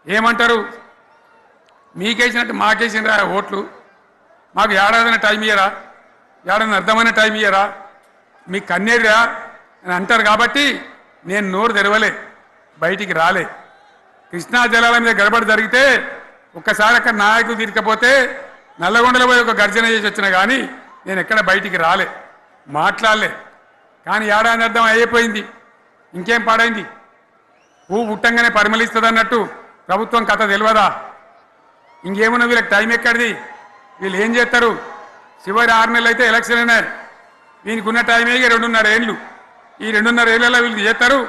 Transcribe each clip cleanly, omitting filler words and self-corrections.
ఏమంటారు? మీకేసినట్టు మాకేసినరా ఓట్లు, మాకు ఏడాదిన టైం ఇయ్యరా, ఏడాదిన అర్థమైన టైం ఇయ్యరా, మీకు కన్నేరురా అని అంటారు. కాబట్టి నేను నోరు తెరవలే, బయటికి రాలే. కృష్ణా జలాల మీద గడబడి జరిగితే ఒక్కసారి అక్కడ నాయకులు తీరికపోతే నల్లగొండలో పోయి ఒక గర్జన చేసి వచ్చిన కానీ నేను ఎక్కడ బయటికి రాలే, మాట్లాడలే. కానీ ఏడాది అర్థం అయిపోయింది, ఇంకేం పాడైంది? పువ్వు పుట్టంగానే పరిమళిస్తుంది అన్నట్టు ప్రభుత్వం కథ తెలియదా? ఇంకేమున్నా వీళ్ళకి టైం ఎక్కడిది? వీళ్ళు ఏం చేస్తారు? చివరి 6 నెలలు అయితే ఎలక్షన్ అయినాయి. వీనికి ఉన్న టైమే 2.5 ఏళ్ళు. ఈ 2.5 ఏళ్ళలో వీళ్ళు చేస్తారు,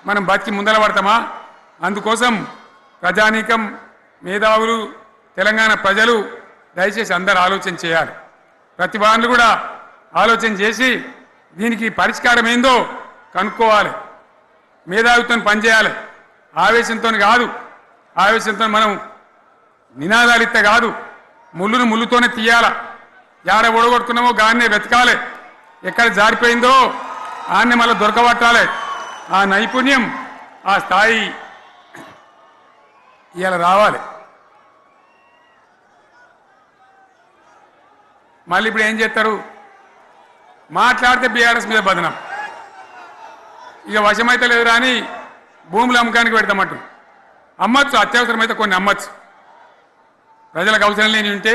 మనం బతికి ముందర పడతామా? అందుకోసం ప్రజానీకం, మేధావులు, తెలంగాణ ప్రజలు దయచేసి అందరూ ఆలోచన చేయాలి. ప్రతి వాళ్ళు కూడా ఆలోచన చేసి దీనికి పరిష్కారం ఏందో కనుక్కోవాలి. మేధావితో పనిచేయాలి, ఆవేశంతో కాదు. ఆవేశంతో మనం నినాదాలు ఇస్తే కాదు, ముళ్ళును ముళ్ళుతోనే తీయాల. యాడ ఓడగొట్టుకున్నామో గాన్నే వెతకాలి, ఎక్కడ జారిపోయిందో ఆన్నే మళ్ళీ దొరకబట్టాలి. ఆ నైపుణ్యం, ఆ స్థాయి ఇవాళ రావాలి. మళ్ళీ ఇప్పుడు ఏం చేస్తారు? మాట్లాడితే బీఆర్ఎస్ మీద బదనం, ఇక వశమైతే లేదురా అని భూములు అమ్మకానికి పెడతామంటు. అమ్మచ్చు, అత్యవసరమైతే కొన్ని అమ్మచ్చు. ప్రజలకు అవసరం లేని ఉంటే,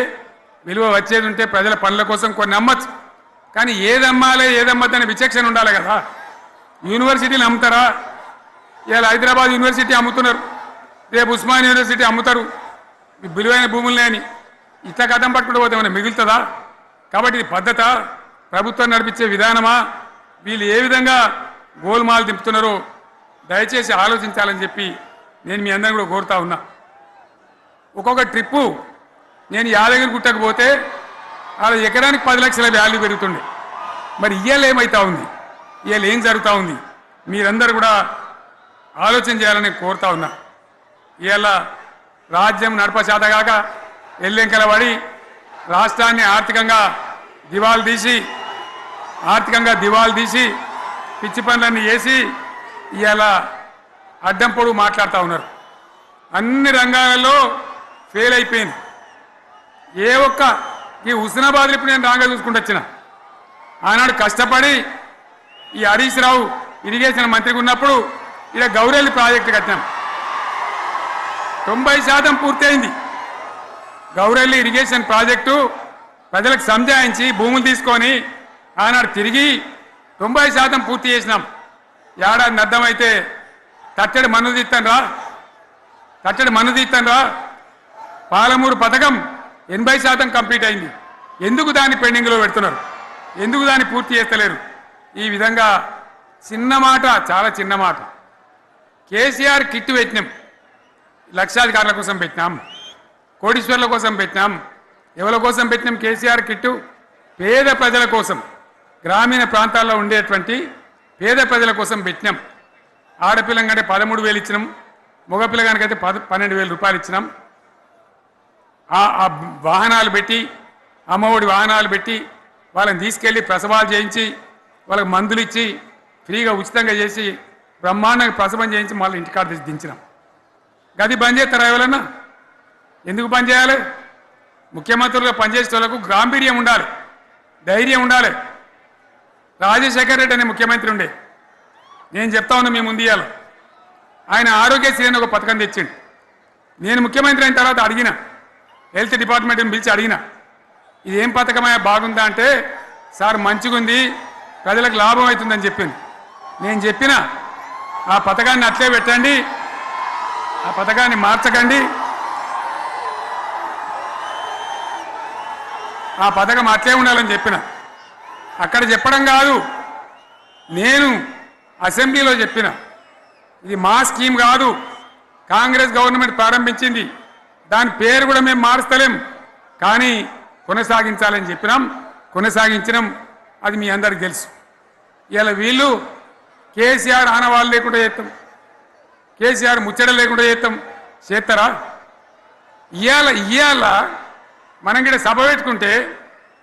విలువ వచ్చేది ఉంటే, ప్రజల పనుల కోసం కొన్ని అమ్మచ్చు. కానీ ఏదమ్మాలి ఏదమ్మద్దని విచక్షణ ఉండాలి కదా. యూనివర్సిటీలు అమ్ముతారా? ఇవాళ హైదరాబాద్ యూనివర్సిటీ అమ్ముతున్నారు, రేపు ఉస్మాన్ యూనివర్సిటీ అమ్ముతారు విలువైన భూములనే అని. ఇట్లా కథం పట్టుకుంటూ పోతే ఏమైనా మిగులుతుందా? కాబట్టి ఇది పద్ధత, ప్రభుత్వం నడిపించే విధానమా? వీళ్ళు ఏ విధంగా గోల్మాలు దింపుతున్నారో దయచేసి ఆలోచించాలని చెప్పి నేను మీ అందరిని కూడా కోరుతా ఉన్నా. ఒక్కొక్క ట్రిప్పు నేను యాదగిరి గుట్టకు పోతే అలా ఎకరానికి 10 లక్షల వాల్యూ పెరుగుతుండే. మరి ఇవాళ ఏమవుతా ఉంది? ఇవాళ ఏం జరుగుతూ ఉంది? మీరందరూ కూడా ఆలోచన చేయాలని కోరుతా ఉన్నా. ఇవాళ రాజ్యం నడపచేతగాక ఎల్లెంకల పడి రాష్ట్రాన్ని ఆర్థికంగా దివాలు తీసి పిచ్చి పనులన్నీ చేసి ఇవాళ అడ్డం పొడుగు మాట్లాడుతూ ఉన్నారు. అన్ని రంగాలలో ఫెయిల్ అయిపోయింది. ఏ ఒక్క ఈ హుస్నాబాద్లో ఇప్పుడు నేను రాగా చూసుకుంటూ వచ్చిన, ఆనాడు కష్టపడి ఈ హరీష్ రావు ఇరిగేషన్ మంత్రిగా ఉన్నప్పుడు ఇలా గౌరెల్లి ప్రాజెక్టు కట్టినాం. 90% పూర్తయింది. గౌరెల్లి ఇరిగేషన్ ప్రాజెక్టు ప్రజలకు సంజాయించి భూములు తీసుకొని ఆనాడు తిరిగి 90% పూర్తి చేసినాం. ఏడాది అర్థమైతే తట్టడి మన్ను తీస్తాను రా. పాలమూరు పథకం 80% కంప్లీట్ అయింది. ఎందుకు దాన్ని పెండింగ్లో పెడుతున్నారు? ఎందుకు దాన్ని పూర్తి చేస్తలేరు? ఈ విధంగా చిన్న మాట, చాలా చిన్న మాట. కేసీఆర్ కిట్టు పెట్టినాం, లక్షాధికారుల కోసం పెట్టినాం, కోటీశ్వర్ల కోసం పెట్టినాం. ఎవరి కోసం పెట్టినాం కేసీఆర్ కిట్టు? పేద ప్రజల కోసం, గ్రామీణ ప్రాంతాల్లో ఉండేటువంటి పేద ప్రజల కోసం పెట్టినాం. ఆడపిల్లగానే 13,000 ఇచ్చినాం, మగపిల్లగానికైతే 12,000 రూపాయలు ఇచ్చినాం. ఆ వాహనాలు పెట్టి, అమ్మఒడి వాహనాలు పెట్టి వాళ్ళని తీసుకెళ్ళి ప్రసవాలు చేయించి వాళ్ళకి మందులు ఇచ్చి ఫ్రీగా ఉచితంగా చేసి బ్రహ్మాండంగా ప్రసవం చేయించి మళ్ళీ ఇంటికాడ దించినాం. గది బంద్ చేస్తారా ఎవరన్నా? ఎందుకు బంద్ చేయాలి? ముఖ్యమంత్రులుగా పనిచేసే వాళ్ళకు గాంభీర్యం ఉండాలి, ధైర్యం ఉండాలి. రాజశేఖర్ రెడ్డి అనే ముఖ్యమంత్రి ఉండే, నేను చెప్తా ఉన్నా మీ ముందు ఇయ్యాల. ఆయన ఆరోగ్యశ్రీ అని ఒక పథకం తెచ్చిండు. నేను ముఖ్యమంత్రి అయిన తర్వాత అడిగిన, హెల్త్ డిపార్ట్మెంట్ని పిలిచి అడిగిన, ఇదేం పథకమయ్యా బాగుందా అంటే, సార్ మంచిగుంది, ప్రజలకు లాభం అవుతుందని చెప్పింది. నేను చెప్పిన ఆ పథకాన్ని అట్లే పెట్టండి, ఆ పథకాన్ని మార్చకండి, ఆ పథకం అట్లే ఉండాలని చెప్పిన. అక్కడ చెప్పడం కాదు, నేను అసెంబ్లీలో చెప్పిన. ఇది మా స్కీమ్ కాదు, కాంగ్రెస్ గవర్నమెంట్ ప్రారంభించింది, దాని పేరు కూడా మేము మారుస్తలేం, కానీ కొనసాగించాలని చెప్పినాం, కొనసాగించినాం. అది మీ అందరికి తెలుసు. ఇలా వీళ్ళు కేసీఆర్ ఆనవాళ్ళు లేకుండా చేస్తాం, కేసీఆర్ ముచ్చట లేకుండా చేస్తారా? ఇవాళ మనం కూడా సభ పెట్టుకుంటే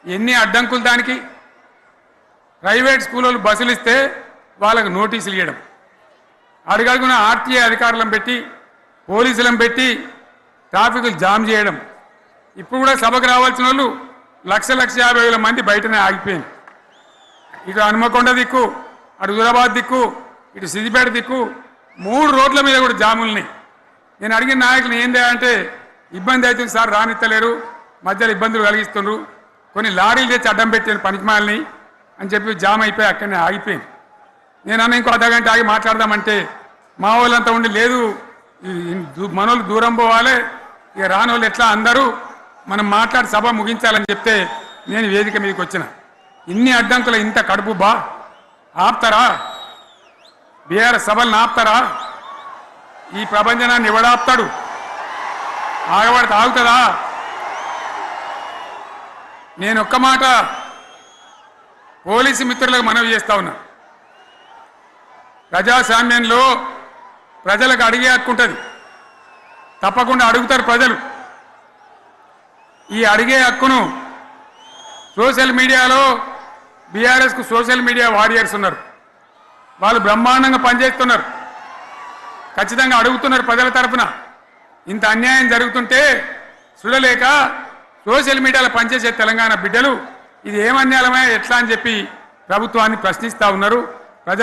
ఎన్ని అడ్డంకులు దానికి. ప్రైవేట్ స్కూళ్ళు బస్సులు ఇస్తే వాళ్ళకు నోటీసులు ఇవ్వడం, అడుగడుగున ఆర్టీఏ అధికారులను పెట్టి పోలీసులను పెట్టి ట్రాఫిక్ జామ్ చేయడం. ఇప్పుడు కూడా సభకు రావాల్సిన వాళ్ళు 1,50,000 మంది బయటనే ఆగిపోయింది. ఇటు హనుమకొండ దిక్కు, అటు హుజరాబాద్ దిక్కు, ఇటు సిద్దిపేట దిక్కు 3 రోడ్ల మీద కూడా జాములున్నాయి. నేను అడిగిన నాయకులు ఏందే అంటే ఇబ్బంది అవుతుంది సార్, రానిత్తలేరు, మధ్యలో ఇబ్బందులు కలిగిస్తున్నారు, కొన్ని లారీలు తెచ్చి అడ్డం పెట్టాను పనికిమాలని అని చెప్పి జామ్ అయిపోయి అక్కడనే ఆగిపోయింది. నేను అన్న ఇంకో అర్ధగంట ఆగి మాట్లాడదామంటే మా వాళ్ళంతా ఉండి లేదు మనోళ్ళు దూరం పోవాలి, ఇక రానోళ్ళు ఎట్లా అందరూ మనం మాట్లాడి సభ ముగించాలని చెప్తే నేను వేదిక మీదకి వచ్చిన. ఇన్ని అడ్డంకులు ఇంత కడుపు ఆపుతారా? బీఆర్ఎస్ సభలను ఆపుతారా? ఈ ప్రపంచనాన్ని ఎవడాపుతాడు? ఆగబడితే ఆగుతుందా? నేను ఒక్క మాట పోలీసు మిత్రులకు మనవి చేస్తా ఉన్నా. ప్రజాస్వామ్యంలో ప్రజలకు అడిగే హక్కు ఉంటుంది, తప్పకుండా అడుగుతారు ప్రజలు. ఈ అడిగే హక్కును సోషల్ మీడియాలో బీఆర్ఎస్కు సోషల్ మీడియా వారియర్స్ ఉన్నారు, వాళ్ళు బ్రహ్మాండంగా పనిచేస్తున్నారు, ఖచ్చితంగా అడుగుతున్నారు ప్రజల తరఫున. ఇంత అన్యాయం జరుగుతుంటే చూడలేక సోషల్ మీడియాలో పనిచేసే తెలంగాణ బిడ్డలు ఇది ఏమన్యాయమే ఎట్లా అని చెప్పి ప్రభుత్వాన్ని ప్రశ్నిస్తూ ఉన్నారు. ప్రజల